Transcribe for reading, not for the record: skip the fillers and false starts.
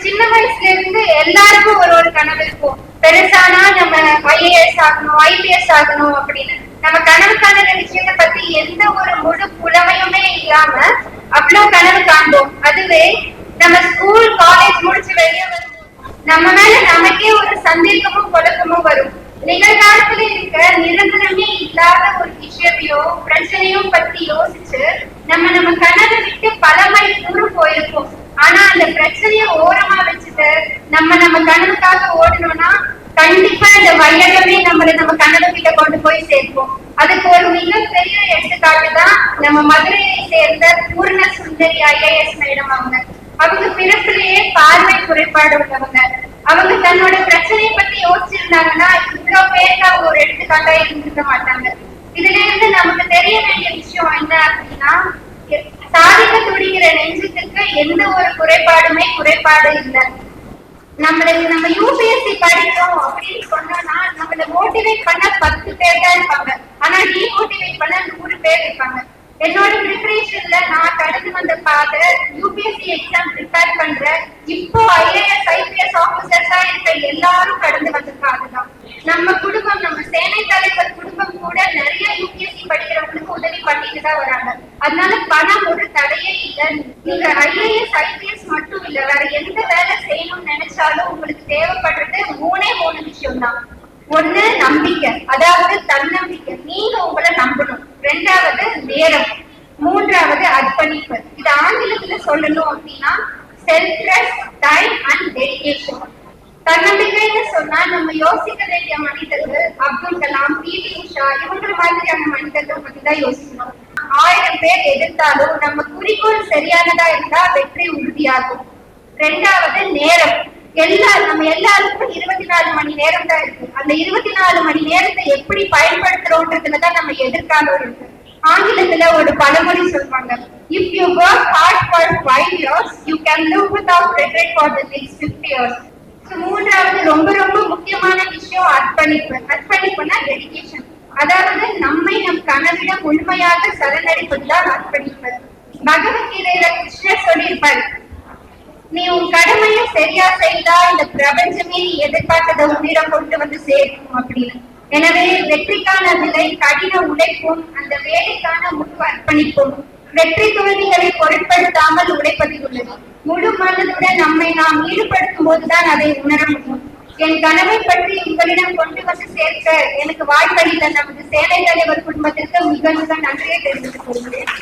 சின்ன வயசுல இருந்து எல்லாருக்கும் ஒரு ஒரு கனவு இருக்கும். பெருசானா நம்ம IAS ஆகணும், IPS ஆகணும் அப்படின்னு. நம்ம கனவுக்கான விஷயத்தை பத்தி எந்த ஒரு முழு புலமையுமே இல்லாம அவ்வளவு கனவு காண்போம். அதுவே நம்ம ஸ்கூல் காலேஜ் முடிச்சு வெளியே வரும்போது நம்ம மேல நமக்கே ஒரு சந்தேகமும் குழப்பமும் வரும். நிகழ்காலத்துல இருக்க நிரந்தரமே இல்லாத ஒரு விஷயத்தையோ பிரச்சனையோ பத்தி யோசிச்சு நம்ம கனவை விட்டு பல மைல் தூரம் போயிருப்போம். ஆனா அந்த பிரச்சனைய ஓரமா வச்சுட்டு நம்ம கனவுக்காக ஓடணும்னா கண்டிப்பா இந்த வையகமே நம்ம கனவு கிட்ட கொண்டு போய் சேர்ப்போம். அதுக்கு ஒரு மிகப்பெரிய எடுத்துக்காட்டு தான் நம்ம மதுரையை சேர்ந்த பூர்ண சுந்தரி IAS மேடம். அவங்க பிறப்பிலேயே பார்வை குறைபாடு உள்ளவங்க. அவங்க தன்னோட பிரச்சனையை பத்தி யோசிச்சிருந்தாங்கன்னா இவ்வளவு பேருக்கு அவங்க ஒரு எடுத்துக்காட்டா இருந்திருக்க மாட்டாங்க. இதுல இருந்து நமக்கு தெரிய வேண்டிய விஷயம் என்ன அப்படின்னா, சாதிக்க துடிக்கிற நெஞ்சத்துக்கு எந்த ஒரு குறைபாடுமே குறைபாடு இல்லை. நம்ம UPSC படிக்கிறோம் அப்படின்னு சொன்னோம்னா நம்மள மோட்டிவேட் பண்ண 10 பேர் தான் இருப்பாங்க. ஆனா டிமோட்டிவேட் பண்ண 100 பேர் இருப்பாங்க. என்னோட ப்ரிப்பரேஷன்ல நான் கடந்து வந்த பாதை UPSC எக்ஸாம் ப்ரிப்பேர் பண்ற இப்போ IAS IPS ஆபீசர்ஸா இருக்க எல்லாரும் கடந்து வந்த பாதை தான். நம்ம குடும்பம், நம்ம சேனை தலைவர் குடும்பம் கூட நிறைய UPSC படிக்கிறவங்களுக்கு உதவி பண்ணிட்டு தான் வராங்க. அதனால பணம் ஒரு தடையே இல்லை. நீங்க IAS IPS மட்டும் இல்ல, வேற எந்த வேலை செய்யணும்னு நினைச்சாலும் உங்களுக்கு தேவைப்படுறது 3 விஷயம் தான். ஒண்ணு நம்பிக்கை, அதாவது தன்னம்பிக்கை, நீங்க உங்களை நம்பணும். 2வது நேரம், 3வது அர்ப்பணிப்பு. இது ஆங்கிலத்துல சொல்லணும் அப்படின்னா self trust, time and dedication. தன்னம்பிக்கைன்னு சொன்னா நம்ம யோசிக்க வேண்டிய மனிதர்கள் அப்துல் கலாம், PT உஷா இவங்க மாதிரியான மனிதர்கள் பத்தி தான் யோசிக்கணும். 1000 பேர் எதிர்த்தாலும் நம்ம குறிக்கோள் சரியானதா இருந்தா வெற்றி உறுதியாகும். 2வது நேரம். நம்ம எல்லாருக்கும் 24 மணி நேரம் தான் இருக்கு. அந்த 24 மணி நேரத்தை எப்படி பயன்படுத்துறோன்றதுலதான் நம்ம எதிர்காலம் இருக்கு. ஆங்கிலத்துல ஒரு பழமொழி சொல்வாங்க, if you work hard for 5 years you can live without regret for the next 50 years. 3வது ரொம்ப ரொம்ப முக்கியமான விஷயம் அர்ப்பணிப்பு. அர்ப்பணிப்புனா டெடிகேஷன், அதாவது நம்மை நம் கனவிடம் முழுமையாக சரணடைப்பதுதான் அர்ப்பணிப்பு. பகவத்கீதையில கிருஷ்ணர் சொல்லியிருப்பார், நீ உன் கடமையை சரியா செய்தா இந்த பிரபஞ்சமே நீ எதிர்பார்த்ததை உன்னிடம் கொண்டு வந்து சேர்க்கும் அப்படின்னு. எனவே வெற்றிக்கான விலை கடின உழைப்பும் அந்த வேலைக்கான முழு அர்ப்பணிப்பும். வெற்றி தோல்விகளை பொருட்படுத்தாமல் உழைப்பதில் உள்ளது. முழு மனதுடன் நம்மை நாம் ஈடுபடுத்தும் போதுதான் அதை உணர முடியும். என் கனவை பற்றி உங்களிடம் கொண்டு வந்து சேர்க்க எனக்கு வாய்ப்பளித்த நமது சேனை தலைவர் குடும்பத்திற்கு மிக மிக நன்றியை தெரிவித்துக் கொள்கிறேன்.